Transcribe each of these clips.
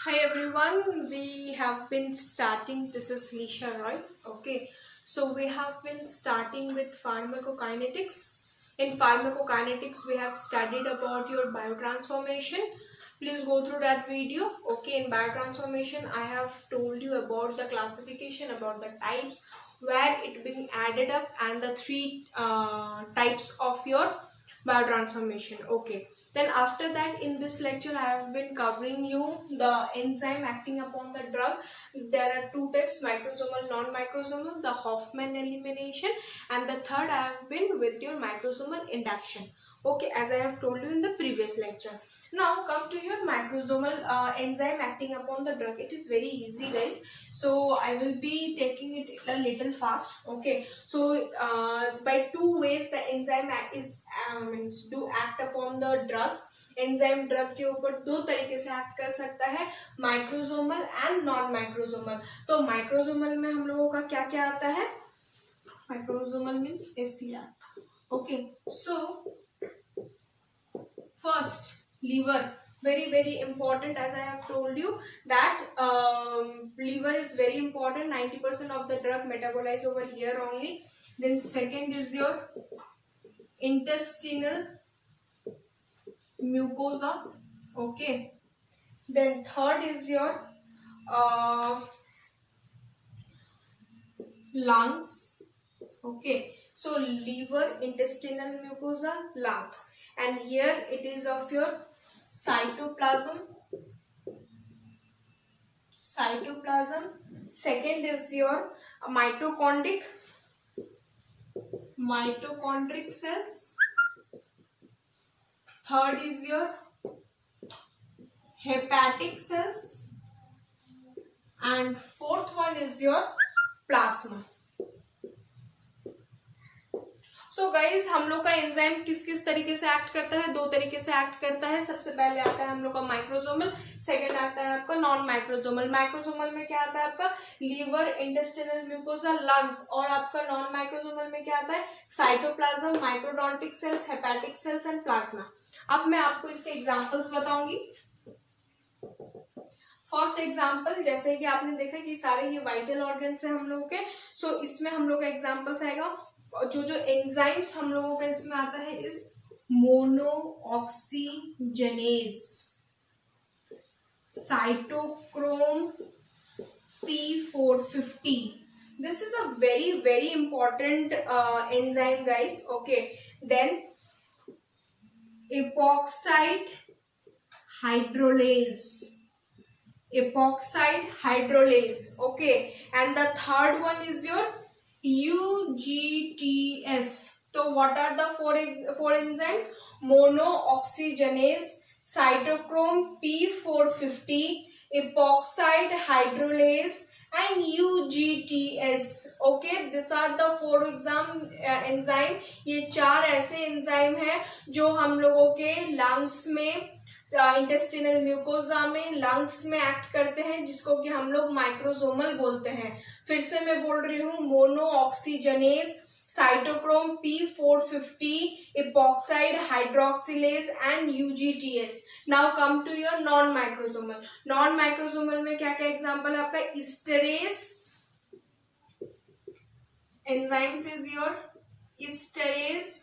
Hi everyone, we have been starting, this is Nisha Roy, okay. So we have been starting with pharmacokinetics. In pharmacokinetics, we have studied about your biotransformation. Please go through that video, okay. In biotransformation, I have told you about the classification, about the types, where it being added up and the three types of your biotransformation, okay. Then after that, in this lecture, I have been covering you the enzyme acting upon the drug. There are two types, microsomal, non-microsomal, the Hoffman elimination, and the third I have been with your microsomal induction. Okay, as I have told you in the previous lecture. Now come to your microsomal enzyme acting upon the drug. It is very easy, guys. So I will be taking it a little fast. Okay. So by two ways the enzyme means do act upon the drugs. Enzyme drug के ऊपर दो तरीके से act कर सकता है, microsomal and non microsomal. तो microsomal में हम लोगों का क्या क्या आता है? Microsomal means ACR. Okay, so first liver, very important, as I have told you that liver is very important. 90% of the drug metabolize over here only. Then second is your intestinal mucosa, okay. Then third is your lungs, okay. So liver, intestinal mucosa, lungs, and here it is of your cytoplasm. Second is your mitochondric cells. Third is your hepatic cells, and fourth one is your plasma. So guys, हम लोग का enzyme किस किस तरीके से act करता है? दो तरीके से एक्ट करता है. सबसे पहले आता है हम लोग का माइक्रोसोमल, सेकंड आता है आपका नॉन माइक्रोसोमल. माइक्रोसोमल में क्या आता है आपका? Liver, intestinal mucosa, lungs. और आपका नॉन माइक्रोसोमल में क्या आता है? साइटोप्लाज्म, माइक्रोडोंटिक cells, hepatic cells and plasma. अब मैं आपको इसके एग्जाम्पल्स बताऊंगी. फर्स्ट एग्जाम्पल, जैसे कि आपने देखा कि सारे ये वाइटल ऑर्गन्स है हम लोगों के. सो इसमें हम लोग का एग्जाम्पल्स आएगा. जो एंजाइम्स हम लोगों का इसमें आता है इस मोनोऑक्सीजनेज, cytochrome P450. This is a very important enzyme, guys. Okay. Then epoxide hydrolase. Okay. And the third one is your UGTS. So what are the four enzymes? Monooxygenase, cytochrome P450, epoxide hydrolase and UGTS. Okay, these are the four enzyme. ये चार ऐसे enzyme हैं जो हम लोगों के lungs में, intestinal mucosa में, लंग्स में एक्ट करते हैं, जिसको कि हम लोग माइक्रोसोमल बोलते हैं. फिर से मैं बोल रही हूँ, मोनोऑक्सीजनेज, cytochrome P450, epoxide hydroxylase and UGTS. Now come to your non microsomal. Non microsomal में क्या क्या एग्जांपल है आपका? esterase enzymes is your esterase,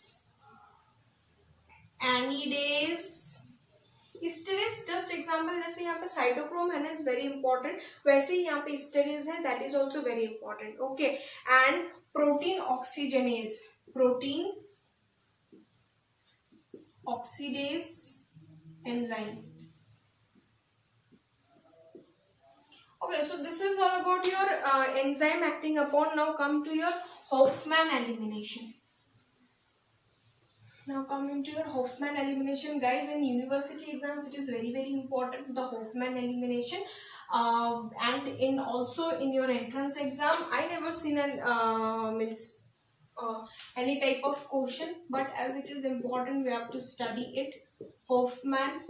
anidase. esterase just example, जैसे यहाँ पे साइटोक्रोम है ना, इज वेरी इंपॉर्टेंट, वैसे ही यहाँ पे esterase है, that is also very important. Okay. And protein oxygenase, protein oxidase enzyme. Okay, so this is all about your enzyme acting upon. Now come to your Hoffman elimination. Now coming to your Hoffman elimination, guys, in university exams it is very important, the Hoffman elimination, and in also in your entrance exam. I never seen an any type of question, but as it is important, we have to study it. Hoffman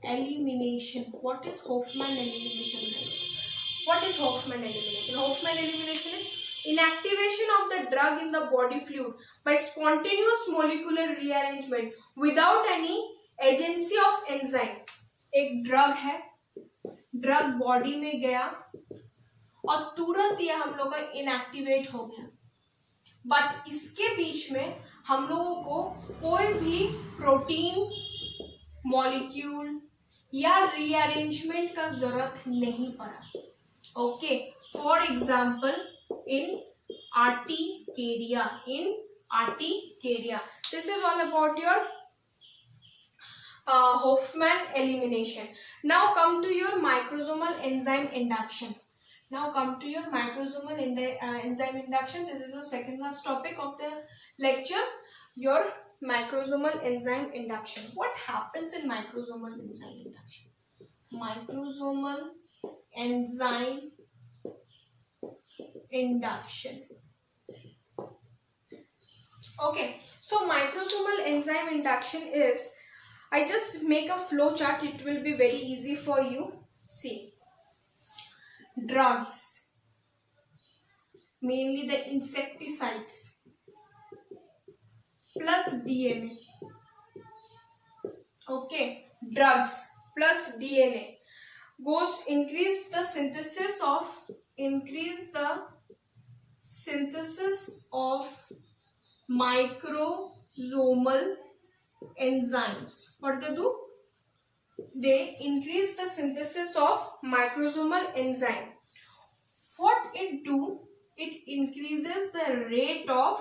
elimination. What is Hoffman elimination, guys? What is Hoffman elimination? Hoffman elimination is inactivation of the drug in the body fluid by spontaneous molecular rearrangement without any agency of enzyme. एक drug है, drug body में गया और तुरंत ये हम लोग का इनएक्टिवेट हो गया, बट इसके बीच में हम लोगों को कोई भी प्रोटीन मॉलिक्यूल या रीअरेंजमेंट का जरूरत नहीं पड़ा। Okay, for example in articaria, this is all about your Hoffman elimination. Now come to your microsomal enzyme induction. Enzyme induction. This is the second last topic of the lecture, your microsomal enzyme induction. What happens in microsomal enzyme induction? Microsomal enzyme induction. Okay, so microsomal enzyme induction is, I just make a flow chart, it will be very easy for you. See, drugs, mainly the insecticides, plus DNA. Okay, drugs plus DNA goes increase the synthesis of microsomal enzymes. What they do? They increase the synthesis of microsomal enzyme. What it do? It increases the rate of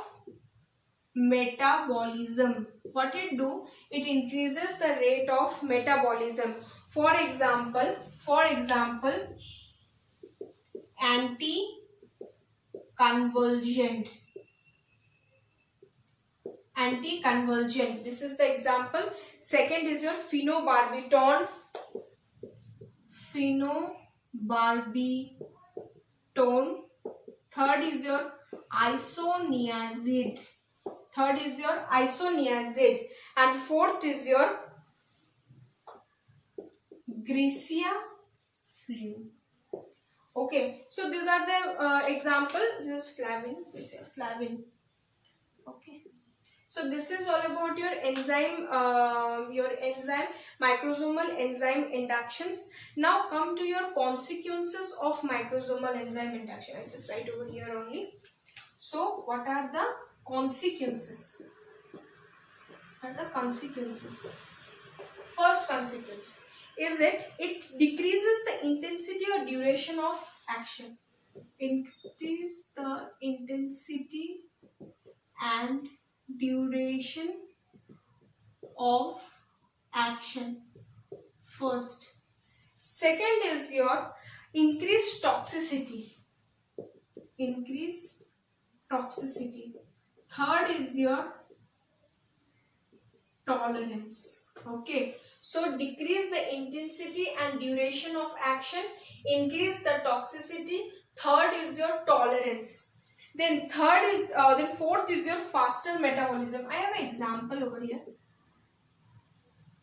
metabolism. What it do? It increases the rate of metabolism. For example, anti-convulsant. This is the example. Second is your phenobarbital. Third is your isoniazid. And fourth is your Gracia flu. Okay, so these are the example. This is flavin. Okay, so this is all about your enzyme, microsomal enzyme inductions. Now come to your consequences of microsomal enzyme induction. I just write over here only. So what are the consequences? First consequence is it decreases the intensity or duration of action. Increase the intensity and duration of action. First. Second is your increased toxicity. Third is your tolerance. Okay, so decrease the intensity and duration of action, increase the toxicity. Third is your tolerance. Then fourth is your faster metabolism. I have an example over here.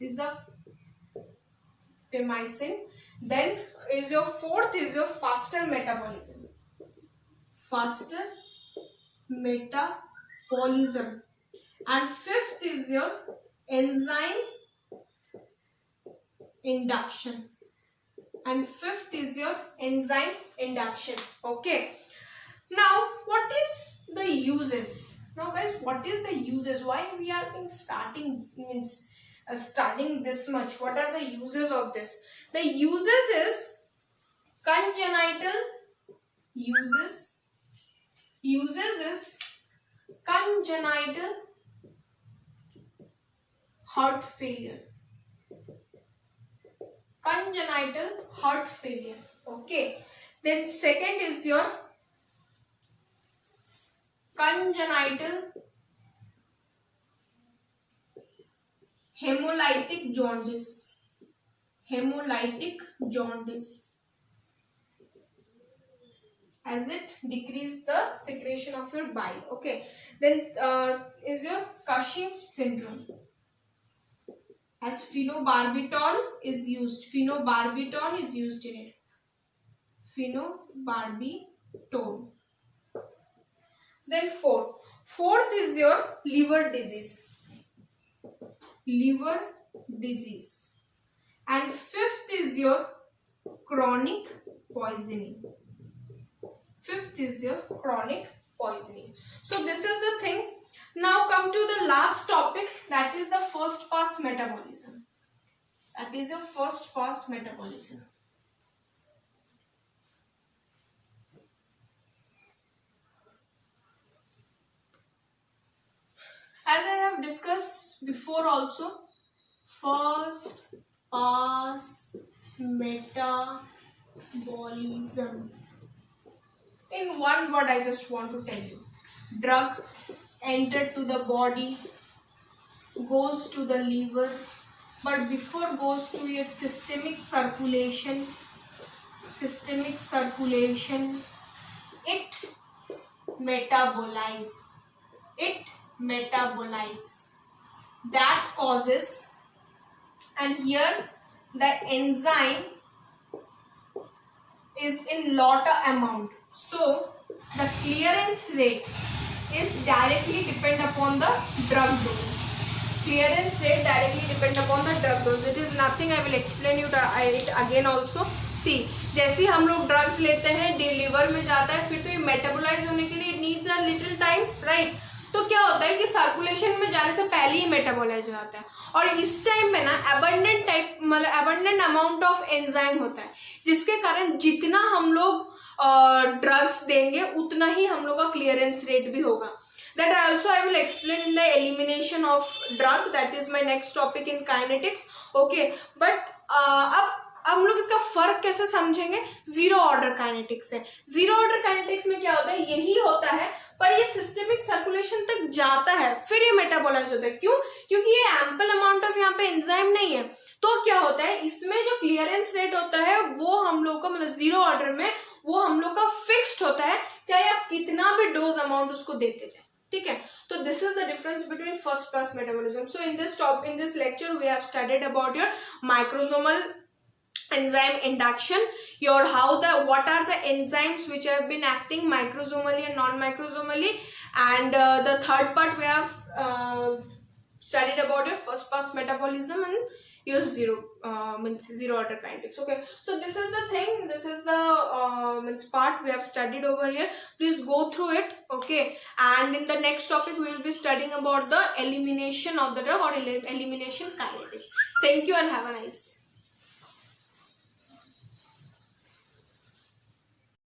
This is a pemicin. Then is your fourth is your faster metabolism. And fifth is your enzyme induction. Okay. Now, what is the uses? Now, guys, what is the uses? Why we are studying this much? What are the uses of this? The uses is congenital uses. Uses is congenital heart failure. Okay. Then second is your congenital hemolytic jaundice. As it decrease the secretion of your bile. Okay. Then is your Cushing's syndrome. As phenobarbital is used. Phenobarbital is used in it. Phenobarbital. Then fourth is your liver disease. And fifth is your chronic poisoning. Fifth is your chronic poisoning. So this is the thing. Now come to the last topic, that is the first pass metabolism. That is your first pass metabolism. As I have discussed before also, first pass metabolism. In one word, I just want to tell you. Drug entered to the body, goes to the liver, but before goes to your systemic circulation, it metabolize. That causes, and here the enzyme is in lot amount. So the clearance rate is directly depend upon the drug dose. Clearance rate directly depend upon the drug dose. It is nothing, I will explain you it again also. See, जैसे हम लोग drugs लेते हैं, liver में जाता है, फिर तो ये मेटाबोलाइज होने के लिए needs a little time, right? तो क्या होता है कि सर्कुलेशन में जाने से पहले ही मेटाबोलाइज हो जाता है, और इस टाइम में ना एबंडेंट अमाउंट ऑफ एंजाइम होता है, जिसके कारण जितना हम लोग ड्रग्स देंगे उतना ही हम लोग का क्लियरेंस रेट भी होगा. That also I will explain in the elimination of drug. That is my next topic in kinetics. Okay, but अब हम लोग इसका फर्क कैसे समझेंगे? जीरो ऑर्डर काइनेटिक्स है. जीरो ऑर्डर काइनेटिक्स में क्या होता है? यही होता है, पर ये सिस्टेमिक सर्कुलेशन तक जाता है, फिर ये मेटाबोलाइज होता है. क्यों? क्योंकि ये एम्पल अमाउंट ऑफ यहाँ पे एंजाइम नहीं है. तो क्या होता है, इसमें जो क्लियरेंस रेट होता है वो हम लोग का मतलब जीरो ऑर्डर में वो हम लोग का फिक्स्ड होता है, चाहे आप कितना भी डोज अमाउंट उसको देते जाए. ठीक है, तो this is the difference between first pass metabolism. So in this lecture we have studied about your microsomal enzyme induction, what are the enzymes which have been acting microsomally and non-microsomally, and the third part we have studied about your first pass metabolism and your zero order kinetics. Okay, so this is the thing, this is the part we have studied over here. Please go through it. Okay, and in the next topic we will be studying about the elimination of the drug or elimination kinetics. Thank you and have a nice day.